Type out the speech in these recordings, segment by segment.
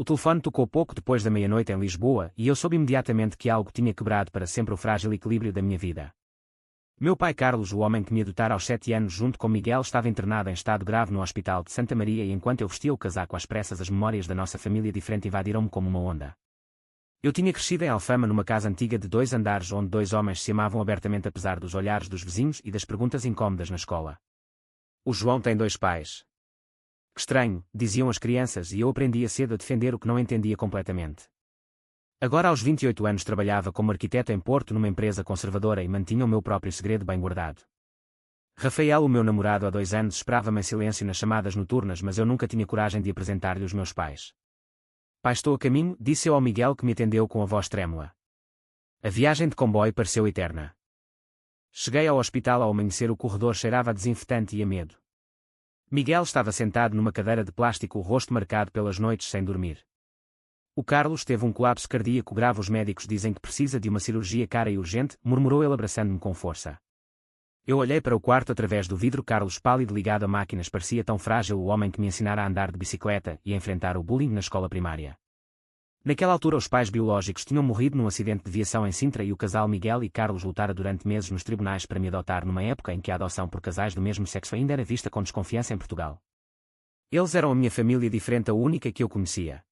O telefone tocou pouco depois da meia-noite em Lisboa e eu soube imediatamente que algo tinha quebrado para sempre o frágil equilíbrio da minha vida. Meu pai Carlos, o homem que me adotara aos 7 anos junto com Miguel, estava internado em estado grave no Hospital de Santa Maria e enquanto eu vestia o casaco às pressas as memórias da nossa família diferente invadiram-me como uma onda. Eu tinha crescido em Alfama numa casa antiga de 2 andares onde 2 homens se amavam abertamente apesar dos olhares dos vizinhos e das perguntas incômodas na escola. O João tem 2 pais. Que estranho, diziam as crianças e eu aprendia cedo a defender o que não entendia completamente. Agora aos 28 anos trabalhava como arquiteto em Porto numa empresa conservadora e mantinha o meu próprio segredo bem guardado. Rafael, o meu namorado há 2 anos, esperava-me em silêncio nas chamadas noturnas, mas eu nunca tinha coragem de apresentar-lhe os meus pais. Pai, estou a caminho, disse eu ao Miguel que me atendeu com a voz trêmula. A viagem de comboio pareceu eterna. Cheguei ao hospital ao amanhecer, o corredor cheirava a desinfetante e a medo. Miguel estava sentado numa cadeira de plástico, o rosto marcado pelas noites sem dormir. O Carlos teve um colapso cardíaco grave, os médicos dizem que precisa de uma cirurgia cara e urgente, murmurou ele abraçando-me com força. Eu olhei para o quarto através do vidro. Carlos, pálido, ligado a máquinas, parecia tão frágil, o homem que me ensinara a andar de bicicleta e a enfrentar o bullying na escola primária. Naquela altura os pais biológicos tinham morrido num acidente de viação em Sintra e o casal Miguel e Carlos lutara durante meses nos tribunais para me adotar numa época em que a adoção por casais do mesmo sexo ainda era vista com desconfiança em Portugal. Eles eram a minha família diferente, a única que eu conhecia.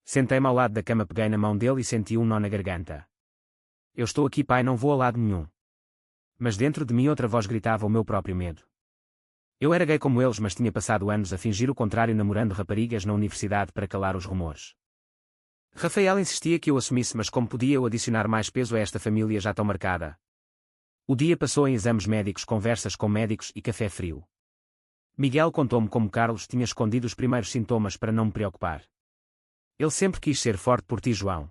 Sentei-me ao lado da cama, peguei na mão dele e senti um nó na garganta. Eu estou aqui, pai, não vou a lado nenhum. Mas dentro de mim outra voz gritava o meu próprio medo. Eu era gay como eles, mas tinha passado anos a fingir o contrário, namorando raparigas na universidade para calar os rumores. Rafael insistia que eu assumisse, mas como podia eu adicionar mais peso a esta família já tão marcada? O dia passou em exames médicos, conversas com médicos e café frio. Miguel contou-me como Carlos tinha escondido os primeiros sintomas para não me preocupar. Ele sempre quis ser forte por ti, João.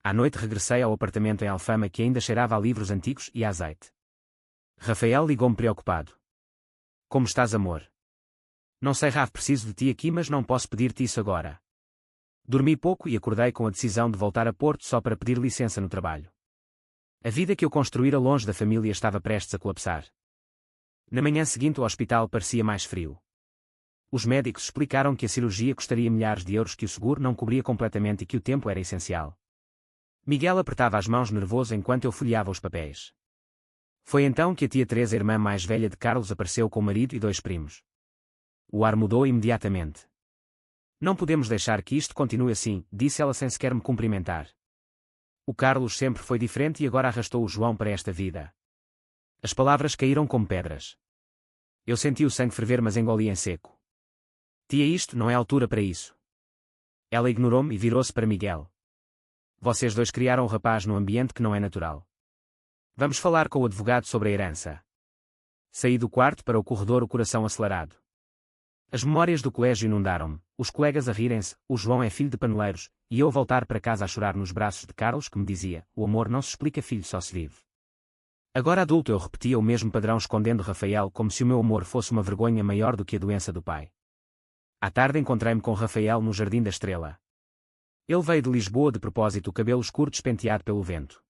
À noite regressei ao apartamento em Alfama que ainda cheirava a livros antigos e a azeite. Rafael ligou-me preocupado. Como estás, amor? Não sei, Rafa, preciso de ti aqui, mas não posso pedir-te isso agora. Dormi pouco e acordei com a decisão de voltar a Porto só para pedir licença no trabalho. A vida que eu construíra longe da família estava prestes a colapsar. Na manhã seguinte o hospital parecia mais frio. Os médicos explicaram que a cirurgia custaria milhares de euros, que o seguro não cobria completamente e que o tempo era essencial. Miguel apertava as mãos nervoso enquanto eu folheava os papéis. Foi então que a tia Teresa, a irmã mais velha de Carlos, apareceu com o marido e 2 primos. O ar mudou imediatamente. Não podemos deixar que isto continue assim, disse ela sem sequer me cumprimentar. O Carlos sempre foi diferente e agora arrastou o João para esta vida. As palavras caíram como pedras. Eu senti o sangue ferver, mas engoli em seco. Tia, isto não é altura para isso. Ela ignorou-me e virou-se para Miguel. Vocês 2 criaram o rapaz num ambiente que não é natural. Vamos falar com o advogado sobre a herança. Saí do quarto para o corredor, o coração acelerado. As memórias do colégio inundaram-me, os colegas a rirem-se, o João é filho de paneleiros, e eu a voltar para casa a chorar nos braços de Carlos, que me dizia, o amor não se explica, filho, só se vive. Agora adulto eu repetia o mesmo padrão, escondendo Rafael como se o meu amor fosse uma vergonha maior do que a doença do pai. À tarde encontrei-me com Rafael no Jardim da Estrela. Ele veio de Lisboa de propósito, cabelos curtos penteado pelo vento.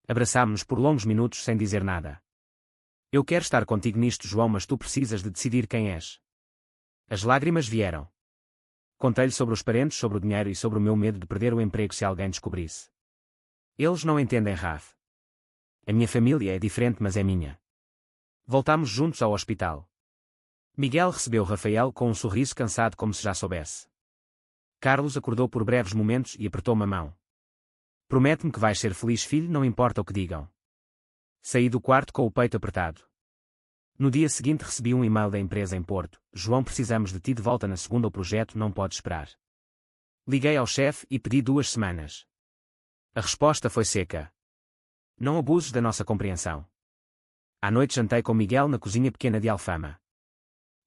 Abraçámo-nos por longos minutos sem dizer nada. Eu quero estar contigo nisto, João, mas tu precisas de decidir quem és. As lágrimas vieram. Contei-lhe sobre os parentes, sobre o dinheiro e sobre o meu medo de perder o emprego se alguém descobrisse. Eles não entendem, Raf. A minha família é diferente, mas é minha. Voltámos juntos ao hospital. Miguel recebeu Rafael com um sorriso cansado, como se já soubesse. Carlos acordou por breves momentos e apertou-me a mão. Promete-me que vais ser feliz, filho, não importa o que digam. Saí do quarto com o peito apertado. No dia seguinte recebi um e-mail da empresa em Porto. João, precisamos de ti de volta na segunda, o projeto não pode esperar. Liguei ao chefe e pedi 2 semanas. A resposta foi seca. Não abuses da nossa compreensão. À noite jantei com Miguel na cozinha pequena de Alfama.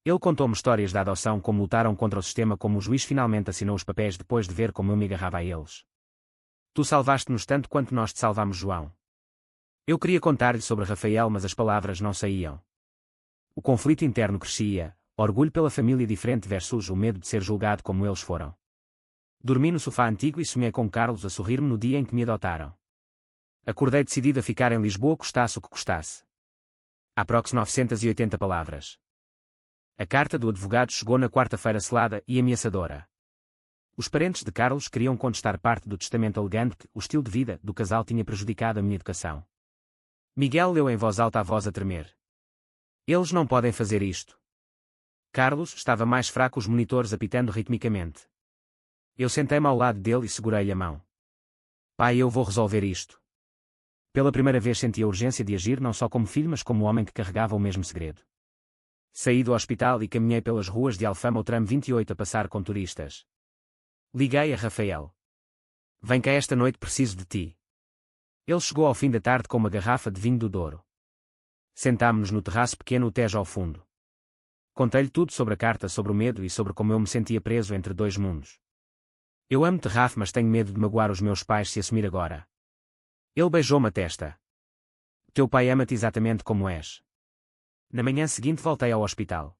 Ele contou-me histórias da adoção, como lutaram contra o sistema, como o juiz finalmente assinou os papéis depois de ver como eu me agarrava a eles. Tu salvaste-nos tanto quanto nós te salvamos, João. Eu queria contar-lhe sobre Rafael, mas as palavras não saíam. O conflito interno crescia, orgulho pela família diferente versus o medo de ser julgado como eles foram. Dormi no sofá antigo e sonhei com Carlos a sorrir-me no dia em que me adotaram. Acordei decidido a ficar em Lisboa, custasse o que custasse. Aprox 980 palavras. A carta do advogado chegou na quarta-feira, selada e ameaçadora. Os parentes de Carlos queriam contestar parte do testamento alegando que o estilo de vida do casal tinha prejudicado a minha educação. Miguel leu em voz alta, a voz a tremer. Eles não podem fazer isto. Carlos estava mais fraco, os monitores apitando ritmicamente. Eu sentei-me ao lado dele e segurei-lhe a mão. Pai, eu vou resolver isto. Pela primeira vez senti a urgência de agir não só como filho mas como homem que carregava o mesmo segredo. Saí do hospital e caminhei pelas ruas de Alfama ao tram 28 a passar com turistas. Liguei a Rafael. Vem cá esta noite, preciso de ti. Ele chegou ao fim da tarde com uma garrafa de vinho do Douro. Sentámo-nos no terraço pequeno, o Tejo ao fundo. Contei-lhe tudo sobre a carta, sobre o medo e sobre como eu me sentia preso entre dois mundos. Eu amo-te, Rafa, mas tenho medo de magoar os meus pais se assumir agora. Ele beijou-me a testa. Teu pai ama-te exatamente como és. Na manhã seguinte voltei ao hospital.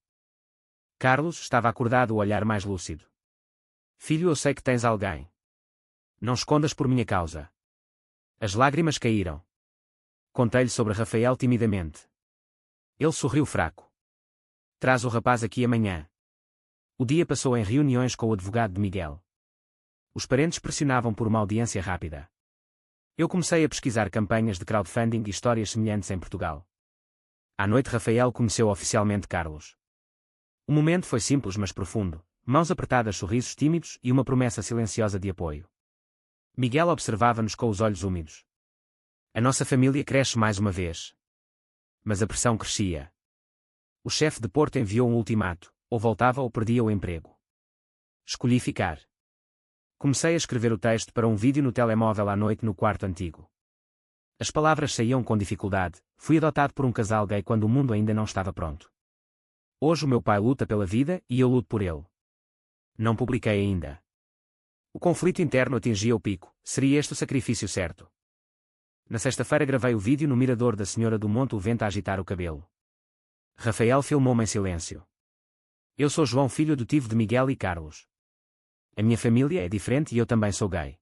Carlos estava acordado, o olhar mais lúcido. Filho, eu sei que tens alguém. Não escondas por minha causa. As lágrimas caíram. Contei-lhe sobre Rafael timidamente. Ele sorriu fraco. Traz o rapaz aqui amanhã. O dia passou em reuniões com o advogado de Miguel. Os parentes pressionavam por uma audiência rápida. Eu comecei a pesquisar campanhas de crowdfunding e histórias semelhantes em Portugal. À noite Rafael conheceu oficialmente Carlos. O momento foi simples mas profundo, mãos apertadas, sorrisos tímidos e uma promessa silenciosa de apoio. Miguel observava-nos com os olhos úmidos. A nossa família cresce mais uma vez. Mas a pressão crescia. O chefe de Porto enviou um ultimato, ou voltava ou perdia o emprego. Escolhi ficar. Comecei a escrever o texto para um vídeo no telemóvel à noite no quarto antigo. As palavras saíam com dificuldade. Fui adotado por um casal gay quando o mundo ainda não estava pronto. Hoje o meu pai luta pela vida e eu luto por ele. Não publiquei ainda. O conflito interno atingia o pico. Seria este o sacrifício certo? Na sexta-feira gravei o vídeo no mirador da Senhora do Monte, o vento a agitar o cabelo. Rafael filmou-me em silêncio. Eu sou João, filho adotivo de Miguel e Carlos. A minha família é diferente e eu também sou gay.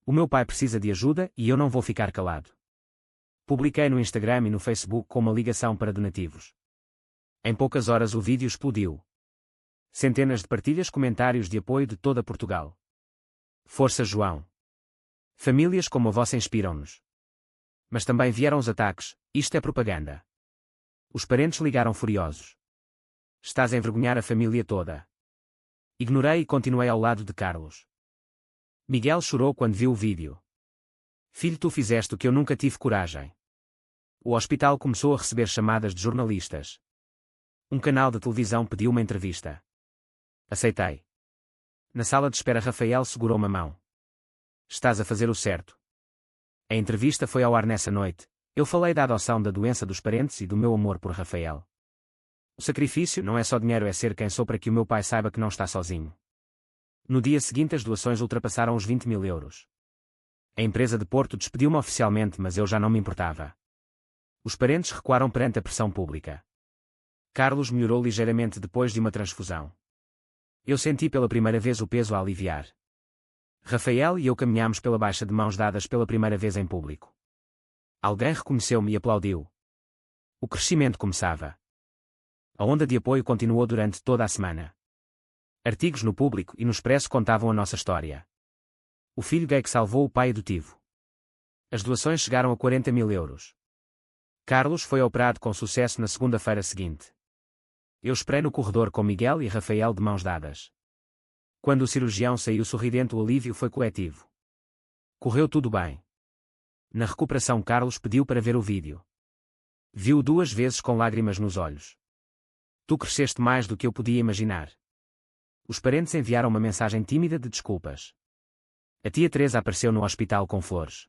O meu pai precisa de ajuda e eu não vou ficar calado. Publiquei no Instagram e no Facebook com uma ligação para donativos. Em poucas horas o vídeo explodiu. Centenas de partilhas, comentários de apoio de toda Portugal. Força, João. Famílias como a vossa inspiram-nos. Mas também vieram os ataques. Isto é propaganda. Os parentes ligaram furiosos. Estás a envergonhar a família toda. Ignorei e continuei ao lado de Carlos. Miguel chorou quando viu o vídeo. Filho, tu fizeste o que eu nunca tive coragem. O hospital começou a receber chamadas de jornalistas. Um canal de televisão pediu uma entrevista. Aceitei. Na sala de espera Rafael segurou-me a mão. Estás a fazer o certo. A entrevista foi ao ar nessa noite. Eu falei da adoção, da doença dos parentes e do meu amor por Rafael. O sacrifício não é só dinheiro, é ser quem sou para que o meu pai saiba que não está sozinho. No dia seguinte as doações ultrapassaram os 20 mil euros. A empresa de Porto despediu-me oficialmente, mas eu já não me importava. Os parentes recuaram perante a pressão pública. Carlos melhorou ligeiramente depois de uma transfusão. Eu senti pela primeira vez o peso a aliviar. Rafael e eu caminhámos pela baixa de mãos dadas pela primeira vez em público. Alguém reconheceu-me e aplaudiu. O crescimento começava. A onda de apoio continuou durante toda a semana. Artigos no Público e no Expresso contavam a nossa história. O filho gay que salvou o pai adotivo. As doações chegaram a 40 mil euros. Carlos foi operado com sucesso na segunda-feira seguinte. Eu esperei no corredor com Miguel e Rafael de mãos dadas. Quando o cirurgião saiu sorridente, o alívio foi coletivo. Correu tudo bem. Na recuperação, Carlos pediu para ver o vídeo. Viu-o 2 vezes com lágrimas nos olhos. Tu cresceste mais do que eu podia imaginar. Os parentes enviaram uma mensagem tímida de desculpas. A tia Teresa apareceu no hospital com flores.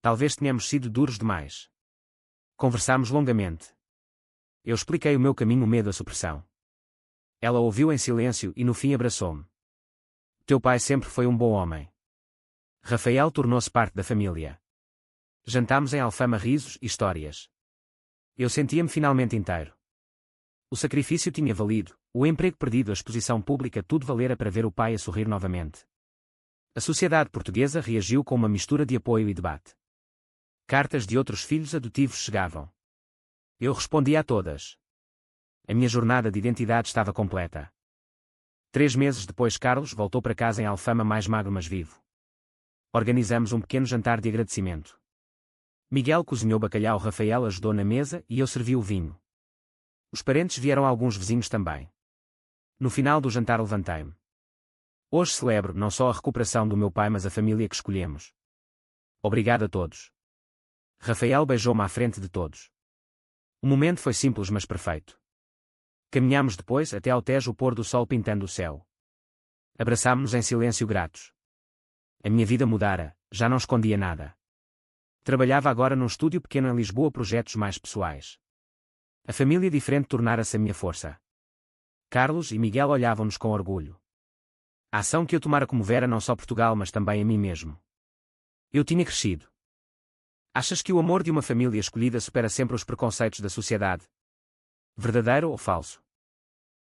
Talvez tenhamos sido duros demais. Conversámos longamente. Eu expliquei o meu caminho, o medo, a supressão. Ela ouviu em silêncio e no fim abraçou-me. Teu pai sempre foi um bom homem. Rafael tornou-se parte da família. Jantámos em Alfama, risos e histórias. Eu sentia-me finalmente inteiro. O sacrifício tinha valido, o emprego perdido, a exposição pública, tudo valera para ver o pai a sorrir novamente. A sociedade portuguesa reagiu com uma mistura de apoio e debate. Cartas de outros filhos adotivos chegavam. Eu respondia a todas. A minha jornada de identidade estava completa. 3 meses depois Carlos voltou para casa em Alfama mais magro mas vivo. Organizamos um pequeno jantar de agradecimento. Miguel cozinhou bacalhau, Rafael ajudou na mesa e eu servi o vinho. Os parentes vieram, alguns vizinhos também. No final do jantar levantei-me. Hoje celebro não só a recuperação do meu pai mas a família que escolhemos. Obrigado a todos. Rafael beijou-me à frente de todos. O momento foi simples mas perfeito. Caminhámos depois até ao Tejo, o pôr do sol pintando o céu. Abraçámo-nos em silêncio gratos. A minha vida mudara, já não escondia nada. Trabalhava agora num estúdio pequeno em Lisboa, projetos mais pessoais. A família diferente tornara-se a minha força. Carlos e Miguel olhavam-nos com orgulho. A ação que eu tomara comovera não só Portugal mas também a mim mesmo. Eu tinha crescido. Achas que o amor de uma família escolhida supera sempre os preconceitos da sociedade? Verdadeiro ou falso?